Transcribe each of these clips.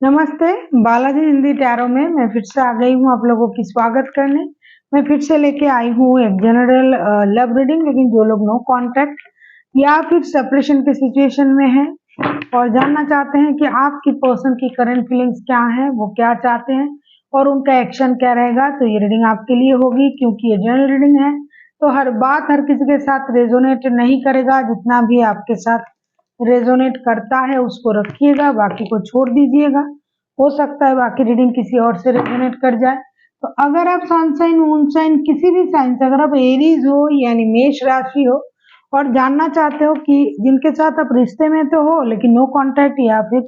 नमस्ते, बालाजी हिंदी टैरो में मैं फिर से आ गई हूँ आप लोगों की स्वागत करने। मैं फिर से लेके आई हूँ एक जनरल लव रीडिंग, लेकिन जो लोग नो कांटेक्ट या फिर सेपरेशन के सिचुएशन में हैं और जानना चाहते हैं कि आपकी पर्सन की करंट फीलिंग्स क्या है, वो क्या चाहते हैं और उनका एक्शन क्या रहेगा, तो ये रीडिंग आपके लिए होगी। क्योंकि ये जनरल रीडिंग है तो हर बात हर किसी के साथ रेजोनेट नहीं करेगा। जितना भी आपके साथ रेजोनेट करता है उसको रखिएगा, बाकी को छोड़ दीजिएगा। हो सकता है बाकी रीडिंग किसी और से रेजोनेट कर जाए। तो अगर आप सन साइन मून साइन किसी भी साइन से, अगर आप एरीज हो यानी मेष राशि हो और जानना चाहते हो कि जिनके साथ आप रिश्ते में तो हो लेकिन नो कांटेक्ट या फिर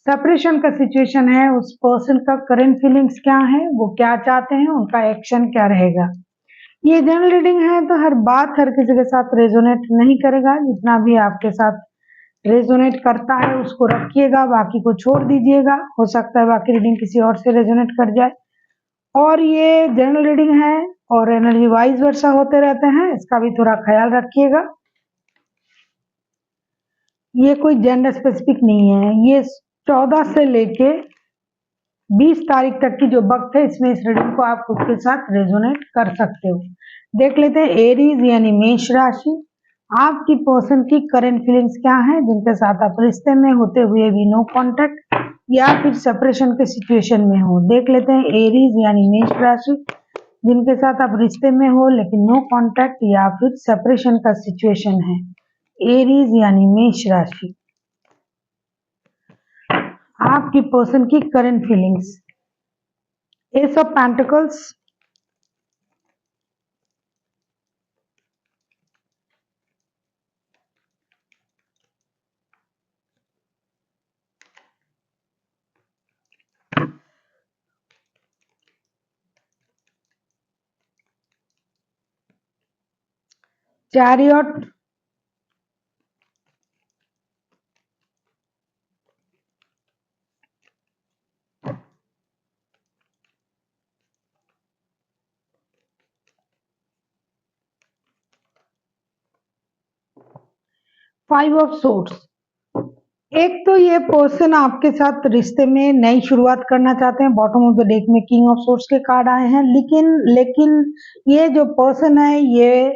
सेपरेशन का सिचुएशन है, उस पर्सन का करंट फीलिंग्स क्या है, वो क्या चाहते हैं, उनका एक्शन क्या रहेगा। ये जनरल रीडिंग है तो हर बात हर किसी के साथ रेजोनेट नहीं करेगा। जितना भी आपके साथ रेजोनेट करता है उसको रखिएगा, बाकी को छोड़ दीजिएगा। हो सकता है बाकी रीडिंग किसी और से रेजोनेट कर जाए। और ये जनरल रीडिंग है और एनर्जी वाइज वर्षा होते रहते हैं, इसका भी थोड़ा ख्याल रखिएगा। ये कोई जेंडर स्पेसिफिक नहीं है। ये 14 से लेके 20 तारीख तक की जो वक्त है, इसमें इस रीडिंग को आप खुद के साथ रेजोनेट कर सकते हो। देख लेते हैं एरीज यानी मेष राशि, आपकी पर्सन की करंट फीलिंग्स क्या है, जिनके साथ आप रिश्ते में होते हुए भी नो कांटेक्ट या फिर सेपरेशन के सिचुएशन में हो। देख लेते हैं एरीज यानी मेष राशि, जिनके साथ आप रिश्ते में हो लेकिन नो कांटेक्ट या फिर सेपरेशन का सिचुएशन है। एरीज यानी मेष राशि, आपकी पर्सन की current feelings. S of pentacles, chariot, 5 of swords. एक तो ये पर्सन आपके साथ रिश्ते में नई शुरुआत करना चाहते हैं। बॉटम ऑफ द डेक में किंग ऑफ सोर्ड्स के कार्ड आए हैं, लेकिन ये जो पर्सन है ये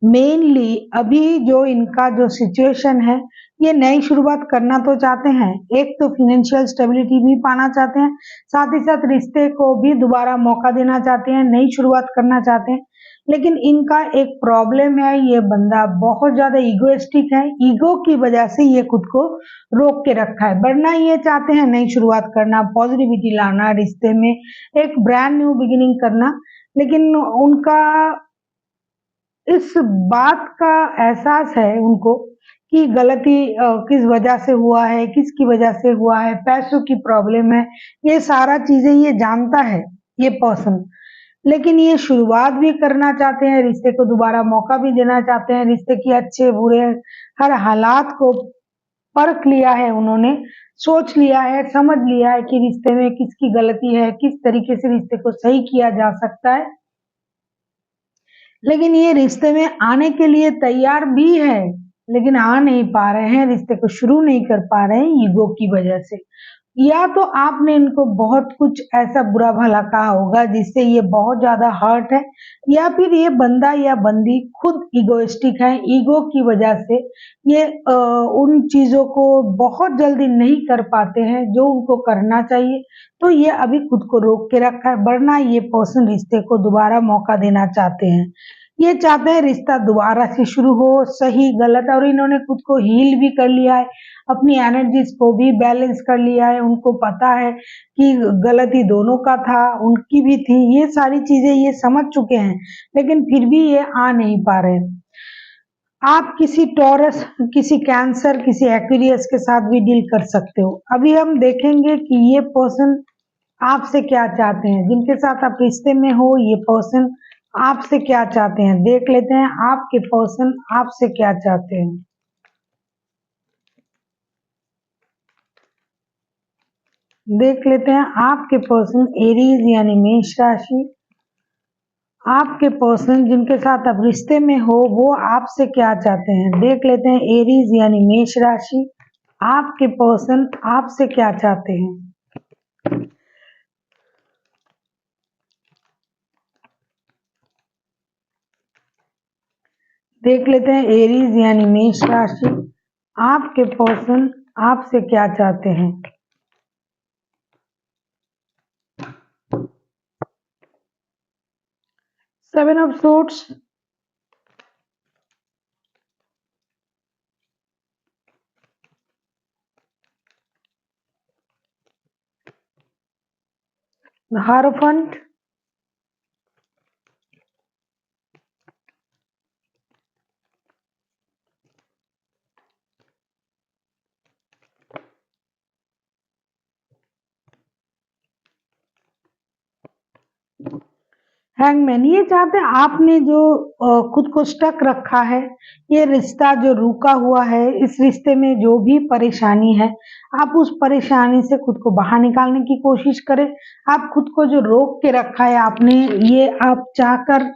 मेनली अभी जो इनका जो सिचुएशन है, ये नई शुरुआत करना तो चाहते हैं। एक तो फिनेंशियल स्टेबिलिटी भी पाना चाहते हैं, साथ ही साथ रिश्ते को भी दोबारा मौका देना चाहते हैं, नई शुरुआत करना चाहते हैं। लेकिन इनका एक प्रॉब्लम है, ये बंदा बहुत ज्यादा ईगोइस्टिक है। ईगो की वजह से ये खुद को रोक के रखा है, वरना ये चाहते हैं नई शुरुआत करना, पॉजिटिविटी लाना, रिश्ते में एक ब्रांड न्यू बिगिनिंग करना। लेकिन उनका इस बात का एहसास है उनको कि गलती किस वजह से हुआ है, किसकी वजह से हुआ है, पैसों की प्रॉब्लम है, ये सारा चीजें ये जानता है ये पर्सन। लेकिन ये शुरुआत भी करना चाहते हैं, रिश्ते को दोबारा मौका भी देना चाहते हैं। रिश्ते की अच्छे बुरे हर हालात को परख लिया है उन्होंने, सोच लिया है, समझ लिया है कि रिश्ते में किसकी गलती है, किस तरीके से रिश्ते को सही किया जा सकता है। लेकिन ये रिश्ते में आने के लिए तैयार भी है, लेकिन आ नहीं पा रहे हैं, रिश्ते को शुरू नहीं कर पा रहे हैं ईगो की वजह से। या तो आपने इनको बहुत कुछ ऐसा बुरा भला कहा होगा जिससे ये बहुत ज्यादा हर्ट है, या फिर ये बंदा या बंदी खुद इगोइस्टिक है। ईगो की वजह से ये उन चीजों को बहुत जल्दी नहीं कर पाते हैं जो उनको करना चाहिए, तो ये अभी खुद को रोक के रखा है। वरना ये पर्सन रिश्ते को दोबारा मौका देना चाहते हैं। ये चाहते हैं रिश्ता दोबारा से शुरू हो, सही गलत, और इन्होंने खुद को हील भी कर लिया है, अपनी एनर्जीज को भी बैलेंस कर लिया है। उनको पता है कि गलती दोनों का था, उनकी भी थी, ये सारी चीजें ये समझ चुके हैं, लेकिन फिर भी ये आ नहीं पा रहे। आप किसी टॉरस, किसी कैंसर, किसी एक्वेरियस के साथ भी डील कर सकते हो। अभी हम देखेंगे कि ये पर्सन आपसे क्या चाहते हैं, जिनके साथ आप रिश्ते में हो ये पर्सन आपसे क्या चाहते हैं। देख लेते हैं आपके पर्सन आपसे क्या चाहते हैं। देख लेते हैं आपके पर्सन एरीज यानी मेष राशि, आपके पर्सन जिनके साथ आप रिश्ते में हो वो आपसे क्या चाहते हैं। देख लेते हैं एरीज यानी मेष राशि, आपके पर्सन आपसे क्या चाहते हैं। देख लेते हैं एरीज यानी मेष राशि, आपके पर्सन आपसे क्या चाहते हैं। Seven of swords, hierophant, hangman. ये चाहते हैं आपने जो खुद को स्टक रखा है, ये रिश्ता जो रुका हुआ है, इस रिश्ते में जो भी परेशानी है, आप उस परेशानी से खुद को बाहर निकालने की कोशिश करें। आप खुद को जो रोक के रखा है आपने, ये आप चाहकर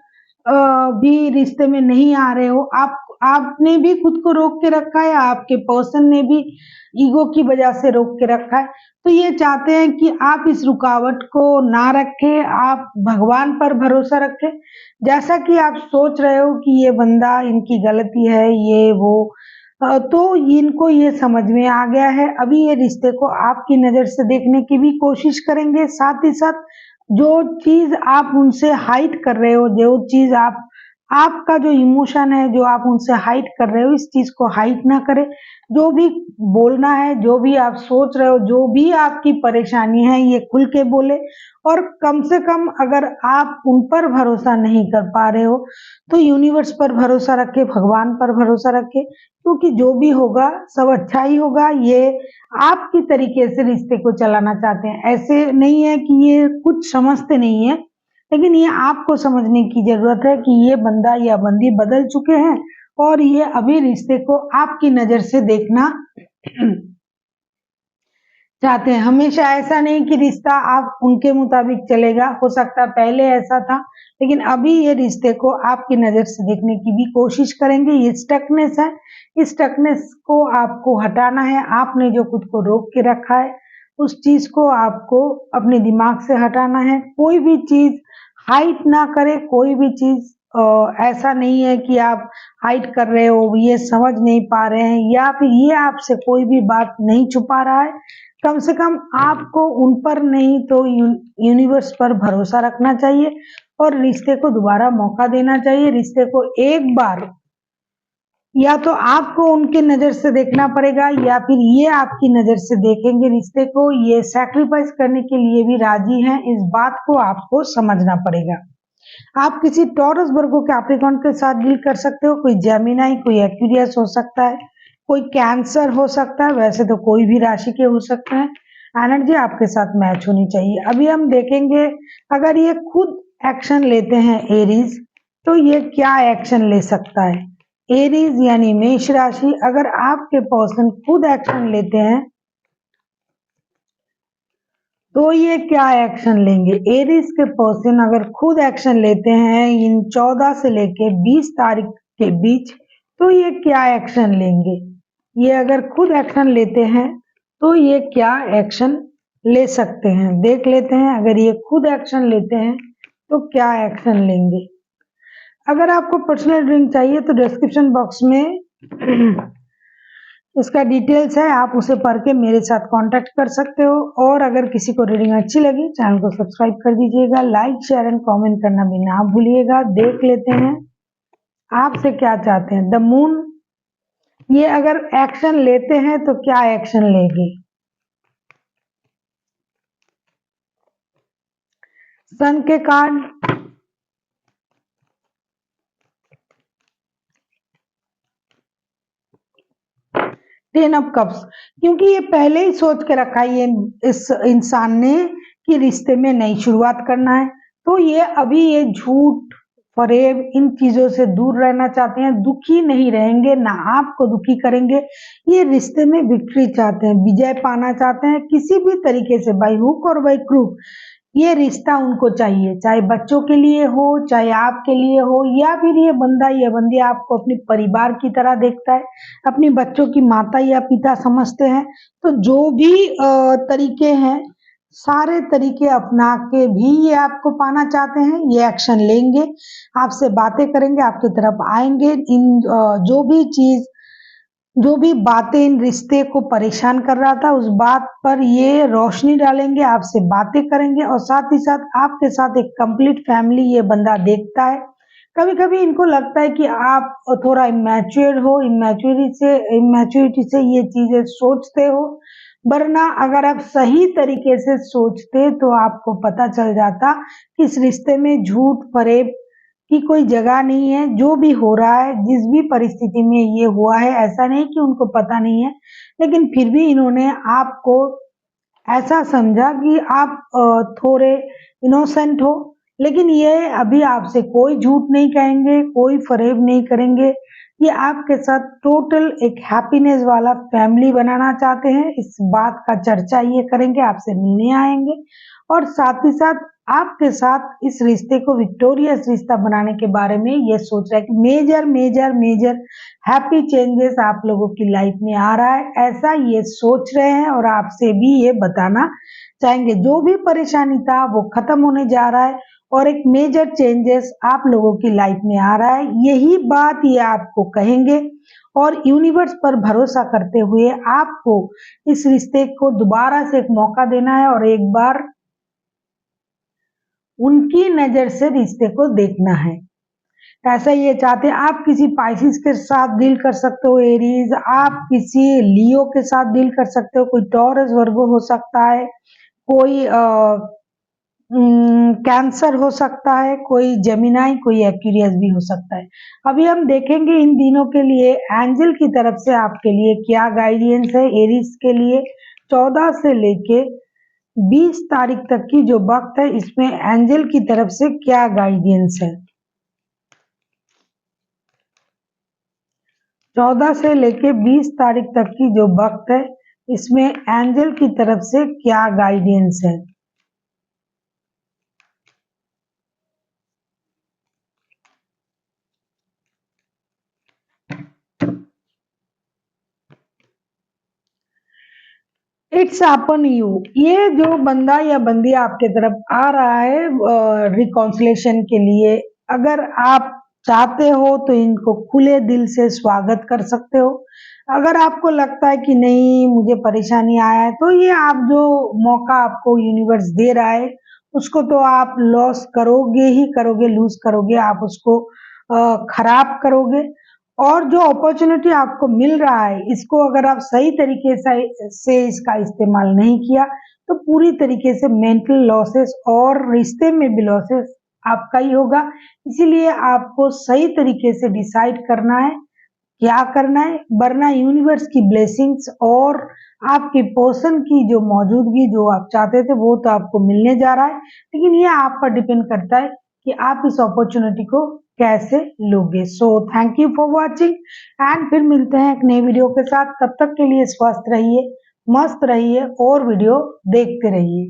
भी रिश्ते में नहीं आ रहे हो, आपने भी खुद को रोक के रखा है, आपके पर्सन ने भी ईगो की वजह से रोक के रखा है। तो ये चाहते हैं कि आप इस रुकावट को ना रखें, आप भगवान पर भरोसा रखें। जैसा कि आप सोच रहे हो कि ये बंदा, इनकी गलती है, ये वो, तो इनको ये समझ में आ गया है। अभी ये रिश्ते को आपकी नज़र से देखने की भी कोशिश करेंगे। साथ ही साथ जो चीज़ आप उनसे हाइड कर रहे हो, जो चीज़ आपका जो इमोशन है, जो आप उनसे हाइड कर रहे हो, इस चीज़ को हाइड ना करें। जो भी बोलना है, जो भी आप सोच रहे हो, जो भी आपकी परेशानी है, ये खुल के बोले। और कम से कम अगर आप उन पर भरोसा नहीं कर पा रहे हो, तो यूनिवर्स पर भरोसा रखें, भगवान पर भरोसा रखें, क्योंकि जो भी होगा सब अच्छा ही होगा। ये आपकी तरीके से रिश्ते को चलाना चाहते हैं, ऐसे नहीं है कि ये कुछ समझते नहीं है, लेकिन ये आपको समझने की जरूरत है कि ये बंदा या बंदी बदल चुके हैं और ये अभी रिश्ते को आपकी नजर से देखना चाहते हैं। हमेशा ऐसा नहीं कि रिश्ता आप उनके मुताबिक चलेगा, हो सकता है पहले ऐसा था, लेकिन अभी ये रिश्ते को आपकी नजर से देखने की भी कोशिश करेंगे। ये स्टकनेस है, इस स्टकनेस को आपको हटाना है। आपने जो खुद को रोक के रखा है, उस चीज को आपको अपने दिमाग से हटाना है। कोई भी चीज हाइड ना करे, कोई भी चीज ऐसा नहीं है कि आप हाइड कर रहे हो, ये समझ नहीं पा रहे हैं, या फिर ये आपसे कोई भी बात नहीं छुपा रहा है। कम से कम आपको उन पर नहीं तो यूनिवर्स पर भरोसा रखना चाहिए और रिश्ते को दोबारा मौका देना चाहिए। रिश्ते को एक बार या तो आपको उनकी नजर से देखना पड़ेगा, या फिर ये आपकी नजर से देखेंगे रिश्ते को। ये सैक्रिफाइस करने के लिए भी राजी हैं, इस बात को आपको समझना पड़ेगा। आप किसी टॉरस, वर्गो, कैप्रिकॉर्न के साथ डील कर सकते हो। कोई जेमिनाई, कोई एक्वेरियस हो सकता है, कोई कैंसर हो सकता है, वैसे तो कोई भी राशि के हो सकते हैं। एनर्जी आपके साथ मैच होनी चाहिए। अभी हम देखेंगे अगर ये खुद एक्शन लेते हैं एरीज, तो ये क्या एक्शन ले सकता है। एरीज यानी मेष राशि, अगर आपके पर्सन खुद एक्शन लेते हैं तो ये क्या एक्शन लेंगे। एरीज के पर्सन अगर खुद एक्शन लेते हैं इन 14 से लेके 20 तारीख के बीच, तो ये क्या एक्शन लेंगे। ये अगर खुद एक्शन लेते हैं तो ये क्या एक्शन ले सकते हैं, देख लेते हैं। अगर ये खुद एक्शन लेते हैं तो क्या एक्शन लेंगे। अगर आपको पर्सनल रीडिंग चाहिए तो डिस्क्रिप्शन बॉक्स में इसका डिटेल्स है, आप उसे पढ़ के मेरे साथ कांटेक्ट कर सकते हो। और अगर किसी को रीडिंग अच्छी लगी, चैनल को सब्सक्राइब कर दीजिएगा, लाइक, शेयर एंड कमेंट करना भी ना भूलिएगा। देख लेते हैं आपसे क्या चाहते हैं। द मून, ये अगर एक्शन लेते हैं तो क्या एक्शन लेगी। सन के कार्ड, टेन ऑफ कप्स, क्योंकि ये पहले ही सोच के रखा है ये इस इंसान ने कि रिश्ते में नई शुरुआत करना है, तो ये अभी ये झूठ, फरेब, इन चीजों से दूर रहना चाहते हैं। दुखी नहीं रहेंगे, ना आपको दुखी करेंगे। ये रिश्ते में विक्ट्री चाहते हैं, विजय पाना चाहते हैं किसी भी तरीके से, बाई हुक और बाई क्रूक। ये रिश्ता उनको चाहिए, चाहे बच्चों के लिए हो, चाहे आपके लिए हो, या फिर ये बंदा या बंदी आपको अपने परिवार की तरह देखता है, अपने बच्चों की माता या पिता समझते हैं। तो जो भी तरीके हैं, सारे तरीके अपना के भी ये आपको पाना चाहते हैं, ये एक्शन लेंगे, आपसे बातें करेंगे, आपकी तरफ आएंगे। इन जो भी बातें इन रिश्ते को परेशान कर रहा था उस बात पर ये रोशनी डालेंगे, आपसे बातें करेंगे और साथ ही साथ आपके साथ एक कंप्लीट फैमिली ये बंदा देखता है। कभी कभी इनको लगता है कि आप थोड़ा इमेच्योर हो, इमेच्योरिटी से ये चीजें सोचते हो, वरना अगर आप सही तरीके से सोचते तो आपको पता चल जाता कि इस रिश्ते में झूठ फरेब की कोई जगह नहीं है। जो भी हो रहा है, जिस भी परिस्थिति में ये हुआ है, ऐसा नहीं कि उनको पता नहीं है, लेकिन फिर भी इन्होंने आपको ऐसा समझा कि आप थोड़े इनोसेंट हो। लेकिन ये अभी आपसे कोई झूठ नहीं कहेंगे, कोई फरेब नहीं करेंगे। ये आपके साथ टोटल एक हैप्पीनेस वाला फैमिली बनाना चाहते हैं। इस बात का चर्चा ये करेंगे, आपसे मिलने आएंगे और साथ ही साथ आपके साथ इस रिश्ते को विक्टोरियस रिश्ता बनाने के बारे में ये सोच रहा है कि मेजर हैप्पी चेंजेस आप लोगों की लाइफ में आ रहा है, ऐसा ये सोच रहे हैं और आपसे भी ये बताना चाहेंगे। जो भी परेशानी था वो खत्म होने जा रहा है और एक मेजर चेंजेस आप लोगों की लाइफ में आ रहा है, यही बात ये आपको कहेंगे। और यूनिवर्स पर भरोसा करते हुए आपको इस रिश्ते को दोबारा से एक मौका देना है और एक बार उनकी नजर से रिश्ते को देखना है। ऐसा ये चाहते हैं। आप किसी पाइसिस के साथ डील कर सकते हो, एरीज, आप किसी लियो के साथ डील कर सकते हो, कोई टॉरस वर्गो हो सकता है, कोई कैंसर हो सकता है, कोई जेमिनाई, कोई एक्वेरियस भी हो सकता है। अभी हम देखेंगे इन दिनों के लिए एंजल की तरफ से आपके लिए क्या गाइडेंस है। एरीज के लिए 14 से लेके 20 तारीख तक की जो वक्त है, इसमें एंजल की तरफ से क्या गाइडेंस है। 14 से लेके 20 तारीख तक की जो वक्त है, इसमें एंजल की तरफ से क्या गाइडेंस है। It's upon you. ये जो बंदा या बंदी आपके तरफ आ रहा है रिकॉन्सिलेशन के लिए, अगर आप चाहते हो तो इनको खुले दिल से स्वागत कर सकते हो। अगर आपको लगता है कि नहीं मुझे परेशानी आया है, तो ये आप जो मौका आपको यूनिवर्स दे रहा है उसको तो आप लॉस करोगे ही करोगे, लूज करोगे, आप उसको खराब करोगे। और जो अपॉर्चुनिटी आपको मिल रहा है, इसको अगर आप सही तरीके से इसका इस्तेमाल नहीं किया तो पूरी तरीके से मेंटल लॉसेस और रिश्ते में भी लॉसेस आपका ही होगा। इसीलिए आपको सही तरीके से डिसाइड करना है क्या करना है, वरना यूनिवर्स की ब्लेसिंग्स और आपके पर्सन की जो मौजूदगी जो आप चाहते थे वो तो आपको मिलने जा रहा है, लेकिन ये आप पर डिपेंड करता है कि आप इस अपॉर्चुनिटी को कैसे लोगे। So thank you for watching and फिर मिलते हैं एक नए वीडियो के साथ। तब तक के लिए स्वस्थ रहिए, मस्त रहिए और वीडियो देखते रहिए।